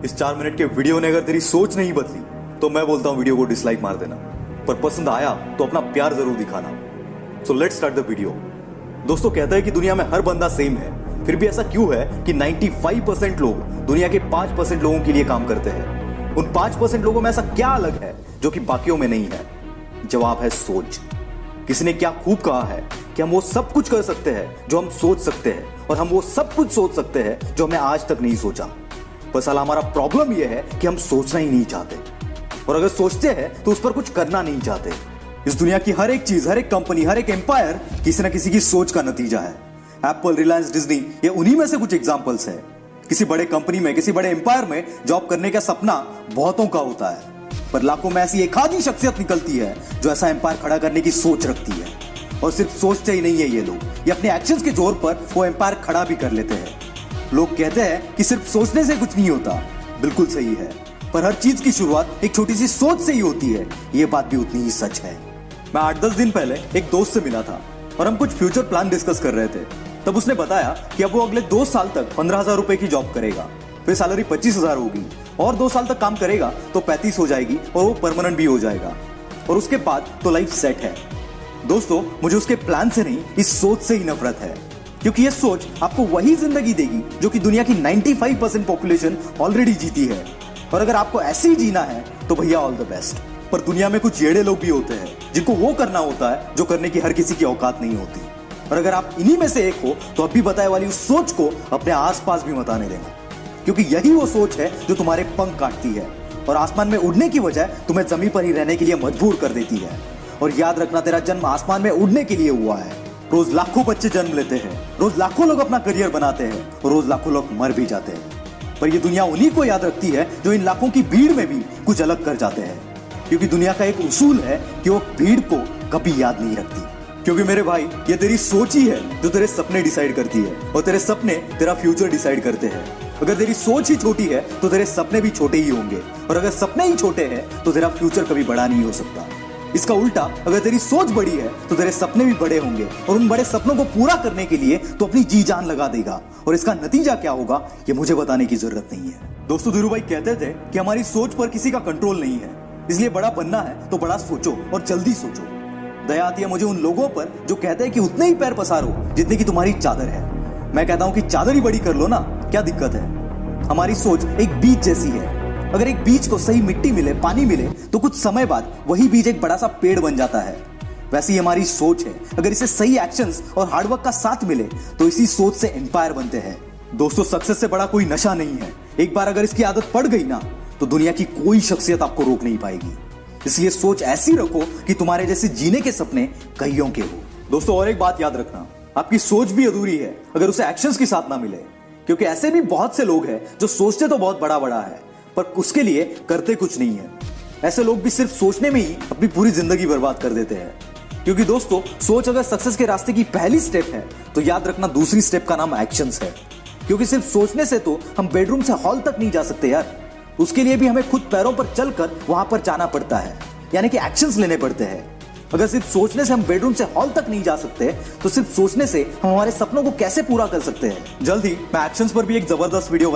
इस 4 मिनट के वीडियो ने अगर तेरी सोच नहीं बदली तो मैं बोलता हूं वीडियो को डिसलाइक मार देना, पर पसंद आया तो अपना प्यार जरूर दिखाना। So let's start the video. दोस्तों, कहते हैं कि दुनिया में हर बंदा सेम है, फिर भी ऐसा क्यों है कि 95% लोग दुनिया के 5% लोगों के लिए काम करते हैं? उन 5% लोगों में ऐसा क्या अलग है जो कि बाकियों में नहीं है? जवाब है सोच। किसी ने क्या खूब कहा है कि हम वो सब कुछ कर सकते हैं जो हम सोच सकते हैं, और हम वो सब कुछ सोच सकते हैं जो हमने आज तक नहीं सोचा। पर साला हमारा प्रॉब्लम यह है कि हम सोचना ही नहीं चाहते, और अगर सोचते हैं तो उस पर कुछ करना नहीं चाहते। इस दुनिया की हर एक चीज, हर एक कंपनी, हर एक एम्पायर किसी ना किसी की सोच का नतीजा है। एप्पल, रिलायंस, डिज्नी, ये उन्हीं में से कुछ एग्जांपल्स है। किसी बड़े कंपनी में, किसी बड़े एम्पायर में जॉब करने का सपना बहुतों का होता है, पर लाखों में ऐसी एक आधी शख्सियत निकलती है जो ऐसा एम्पायर खड़ा करने की सोच रखती है। और सिर्फ सोचते ही नहीं है ये लोग, ये अपने एक्शंस के जोर पर वो एम्पायर खड़ा भी कर लेते हैं। लोग कहते हैं कि सिर्फ सोचने से कुछ नहीं होता, बिल्कुल सही है, पर हर चीज की शुरुआत एक छोटी सी सोच से ही होती है, ये बात भी उतनी ही सच है। मैं 8-10 दिन पहले एक दोस्त से मिला था और हम कुछ फ्यूचर प्लान डिस्कस कर रहे थे। तब उसने बताया कि अब वो अगले 2 साल तक 15,000 रुपए की जॉब करेगा, फिर सैलरी 25,000 होगी, और 2 साल तक काम करेगा तो 35 हो जाएगी और वो परमानेंट भी हो जाएगा, और उसके बाद तो लाइफ सेट है। दोस्तों, मुझे उसके प्लान से नहीं, इस सोच से ही नफरत है, क्योंकि ये सोच आपको वही जिंदगी देगी जो कि दुनिया की 95% पॉपुलेशन ऑलरेडी जीती है। और अगर आपको ऐसे ही जीना है तो भैया ऑल द बेस्ट। पर दुनिया में कुछ येड़े लोग भी होते हैं जिनको वो करना होता है जो करने की हर किसी की औकात नहीं होती। और अगर आप इन्हीं में से एक हो तो अभी बताए वाली उस सोच को अपने आसपास भी मत आने देना, क्योंकि यही वो सोच है जो तुम्हारे पंख काटती है और आसमान में उड़ने की बजाय तुम्हें जमीन पर ही रहने के लिए मजबूर कर देती है। और याद रखना, तेरा जन्म आसमान में उड़ने के लिए हुआ है। रोज लाखों बच्चे जन्म लेते हैं, रोज लाखों लोग अपना करियर बनाते हैं, और रोज लाखों लोग मर भी जाते हैं, पर ये दुनिया उन्हीं को याद रखती है जो इन लाखों की भीड़ में भी कुछ अलग कर जाते हैं। क्योंकि दुनिया का एक उसूल है कि वो भीड़ को कभी याद नहीं रखती। क्योंकि मेरे भाई, ये तेरी सोच ही है जो तेरे सपने डिसाइड करती है, और तेरे सपने तेरा फ्यूचर डिसाइड करते हैं। अगर तेरी सोच ही छोटी है तो तेरे सपने भी छोटे ही होंगे, और अगर सपने ही छोटे हैं तो तेरा फ्यूचर कभी बड़ा नहीं हो सकता। इसका उल्टा, अगर तेरी सोच बड़ी है तो तेरे सपने भी बड़े होंगे, और उन बड़े सपनों को पूरा करने के लिए तो अपनी जी जान लगा देगा। और इसका नतीजा क्या होगा ये मुझे बताने की जरूरत नहीं है। दोस्तों, धीरू भाई कहते थे कि हमारी सोच पर किसी का कंट्रोल नहीं है, इसलिए बड़ा बनना है तो बड़ा सोचो और जल्दी सोचो। दया आती है मुझे उन लोगों पर जो कहते हैं कि उतने ही पैर पसारो जितने की तुम्हारी चादर है। मैं कहता हूं कि चादर ही बड़ी कर लो ना, क्या दिक्कत है? हमारी सोच एक बीज जैसी है। अगर एक बीज को सही मिट्टी मिले, पानी मिले, तो कुछ समय बाद वही बीज एक बड़ा सा पेड़ बन जाता है। वैसी हमारी सोच है, अगर इसे सही एक्शंस और हार्डवर्क का साथ मिले तो इसी सोच से एम्पायर बनते हैं। दोस्तों, सक्सेस से बड़ा कोई नशा नहीं है। एक बार अगर इसकी आदत पड़ गई ना तो दुनिया की कोई शख्सियत आपको रोक नहीं पाएगी। इसलिए सोच ऐसी रखो कि तुम्हारे जैसे जीने के सपने कईयों के हो। दोस्तों, और एक बात याद रखना, आपकी सोच भी अधूरी है अगर उसे एक्शंस के साथ ना मिले, क्योंकि ऐसे भी बहुत से लोग हैं जो सोचते तो बहुत बड़ा बड़ा है पर उसके लिए करते कुछ नहीं है। ऐसे लोग भी सिर्फ सोचने में ही अपनी पूरी जिंदगी बर्बाद कर देते हैं। क्योंकि दोस्तों, सोच अगर सक्सेस के रास्ते की पहली स्टेप है तो याद रखना दूसरी स्टेप का नाम एक्शंस है। क्योंकि सिर्फ सोचने से तो हम बेडरूम से हॉल तक नहीं जा सकते यार, उसके लिए भी हमें खुद पैरों पर चलकर वहां पर जाना पड़ता है, यानी कि एक्शंस लेने पड़ते हैं। अगर सिर्फ सोचने से हम बेडरूम से हॉल तक नहीं जा सकते तो सिर्फ सोचने से हम हमारे सपनों को कैसे पूरा कर सकते हैं? जल्द ही मैं एक्शंस पर भी एक जबरदस्त वीडियो